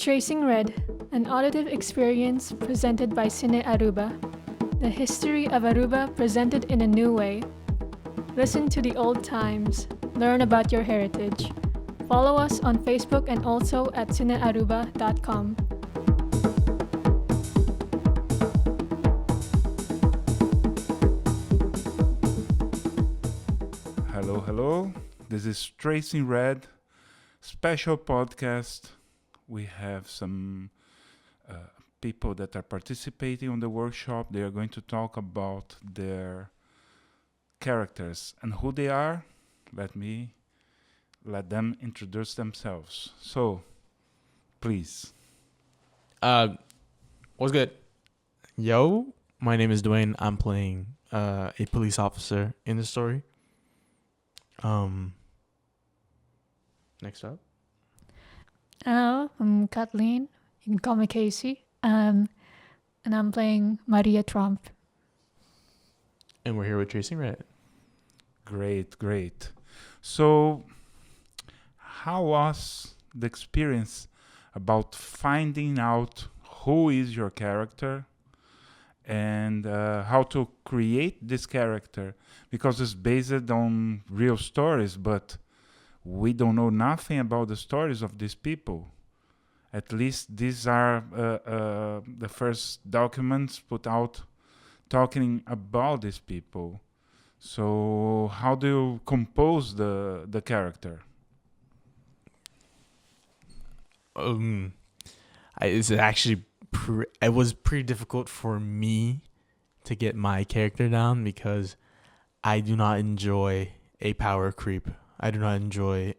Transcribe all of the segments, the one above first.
Tracing Red, an auditive experience presented by Cine Aruba. The history of Aruba presented in a new way. Listen to the old times. Learn about your heritage. Follow us on Facebook and also at cinearuba.com. Hello. This is TracingRed, special podcast. We have some people that are participating on the workshop. They are going to talk about their characters and who they are. Let them introduce themselves. So, please. What's good? Yo, my name is Dwayne. I'm playing a police officer in the story. Next up. Hello, I'm Kathleen. You can call me Casey. And I'm playing Maria Trump. And we're here with Tracing Red. Great. So, how was the experience about finding out who is your character and how to create this character? Because it's based on real stories, but we don't know nothing about the stories of these people. At least these are the first documents put out talking about these people. So how do you compose the character? It was pretty difficult for me to get my character down because I do not enjoy a power creep. I do not enjoy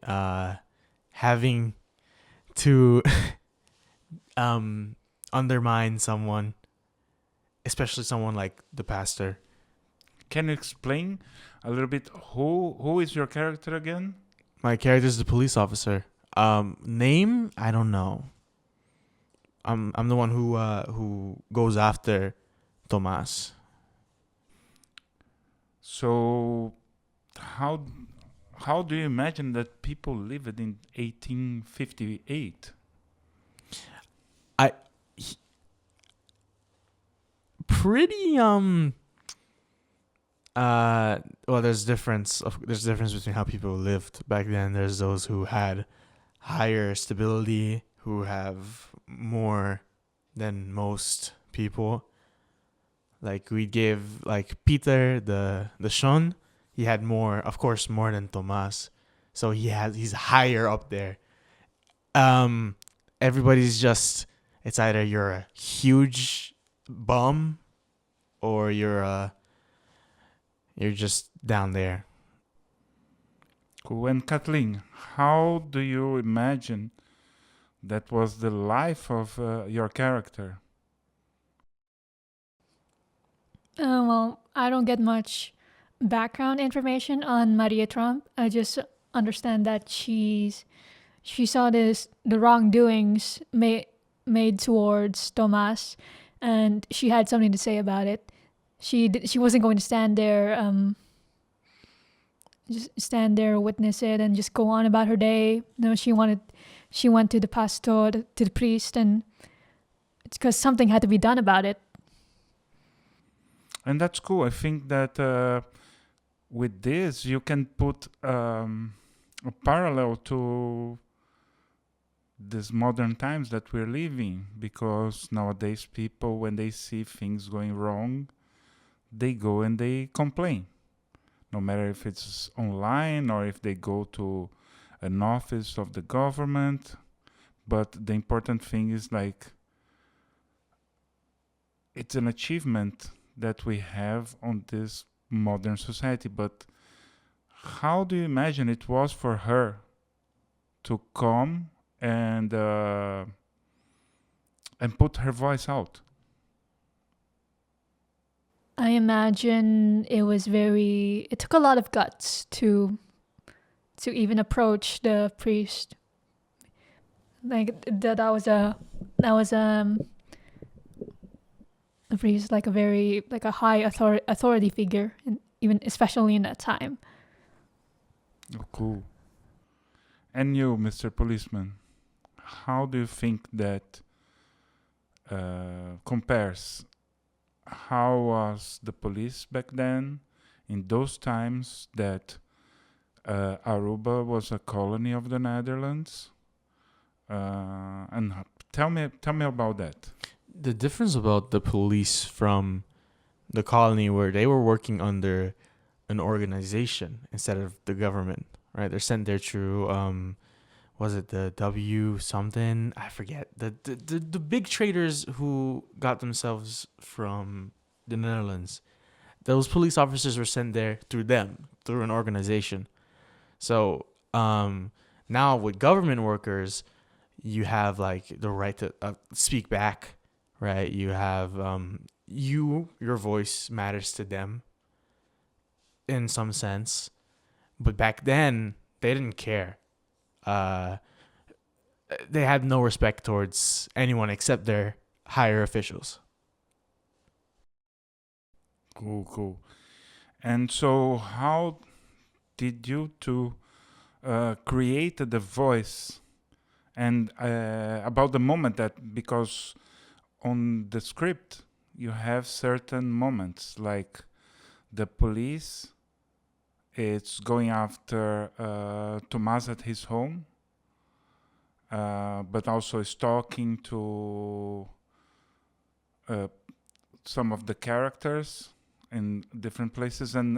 having to undermine someone, especially someone like the pastor. Can you explain a little bit who is your character again? My character is the police officer. Name, I don't know. I'm the one who goes after Tomas. So how do you imagine that people lived in 1858? There's difference between how people lived back then. There's those who had higher stability, who have more than most people. Like we give like Peter the Sean, he had more than Tomas. So he's higher up there. Everybody's just, it's either you're a huge bum or you're just down there. Cool. And Kathleen, how do you imagine that was the life of your character? Well, I don't get much background information on Maria Trump. I just understand that she saw the wrongdoings made towards Tomas, and she had something to say about it. She wasn't going to stand there, witness it, and just go on about her day. No, she went to the pastor, to the priest, and it's because something had to be done about it. And that's cool. I think that with this, you can put a parallel to these modern times that we're living, because nowadays people, when they see things going wrong, they go and they complain. No matter if it's online or if they go to an office of the government. But the important thing is like, it's an achievement that we have on this modern society. But how do you imagine it was for her to come and put her voice out? I imagine it took a lot of guts to even approach the priest. Like that was a priest, like a high authority figure, even especially in that time. Oh, cool. And you, Mr. Policeman, how do you think that compares? How was the police back then in those times that Aruba was a colony of the Netherlands? And tell me about that. The difference about the police from the colony, where they were working under an organization instead of the government, right? They're sent there through was it the W something? I forget. The big traders who got themselves from the Netherlands. Those police officers were sent there through them, through an organization. So now with government workers, you have like the right to speak back, right? You have your voice matters to them in some sense. But back then, they didn't care. They had no respect towards anyone except their higher officials. Cool. And so, how did you two create the voice? And about the moment that, because on the script you have certain moments, like the police, it's going after Tomas at his home, but also is talking to some of the characters in different places, and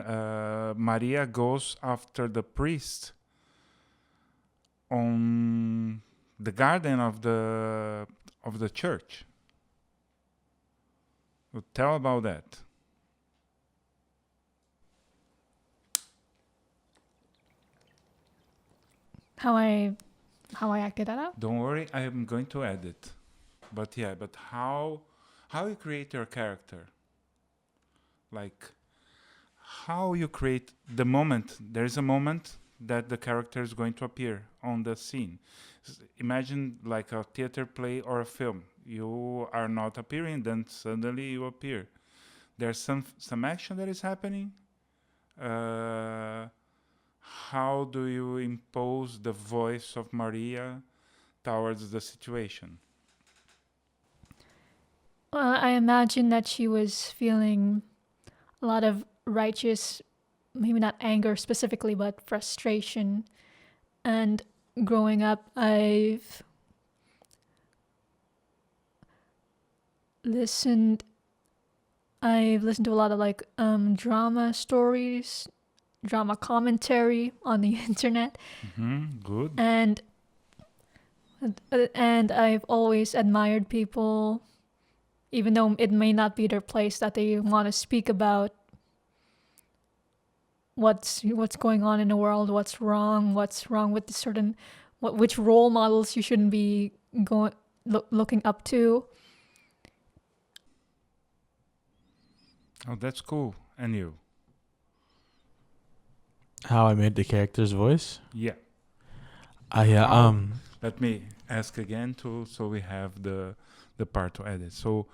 Maria goes after the priest on the garden of the church. So tell about that. How I acted that out? Don't worry, I am going to add it. But how you create your character? Like how you create the moment. There is a moment that the character is going to appear on the scene. Imagine like a theater play or a film. You are not appearing, then suddenly you appear. There's some action that is happening. How do you impose the voice of Maria towards the situation? I imagine that she was feeling a lot of righteous, maybe not anger specifically, but frustration. And growing up, I've listened to a lot of like drama stories, drama commentary on the internet. Good. And I've always admired people, even though it may not be their place, that they want to speak about what's going on in the world, what's wrong with which role models you shouldn't be looking up to. Oh, that's cool. And you? How I made the character's voice? Yeah. Let me ask again too, so we have the part to edit. So,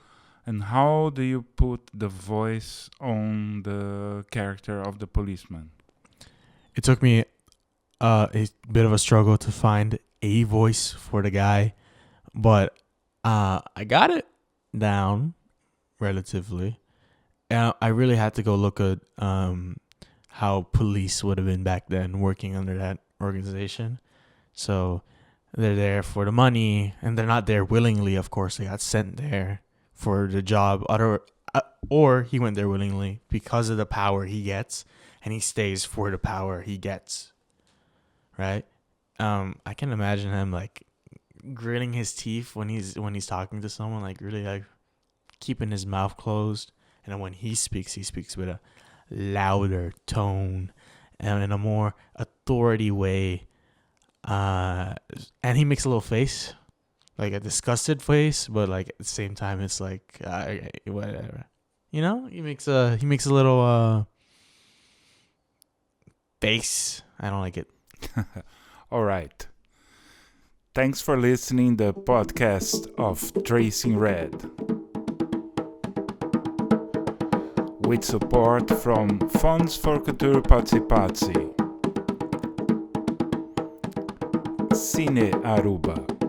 and how do you put the voice on the character of the policeman? It took me a bit of a struggle to find a voice for the guy, but I got it down relatively. And I really had to go look at how police would have been back then working under that organization. So they're there for the money, and they're not there willingly, of course. They got sent there for the job, or he went there willingly because of the power he gets, and he stays for the power he gets, right? I can imagine him like gritting his teeth when he's talking to someone, like really like keeping his mouth closed, and then when he speaks with a louder tone and in a more authority way. And he makes a little face, like a disgusted face, but like at the same time, it's like whatever, you know. He makes a little face. I don't like it. All right. Thanks for listening the podcast of Tracing Red, with support from Funds for Culture Participatie. Cine Aruba.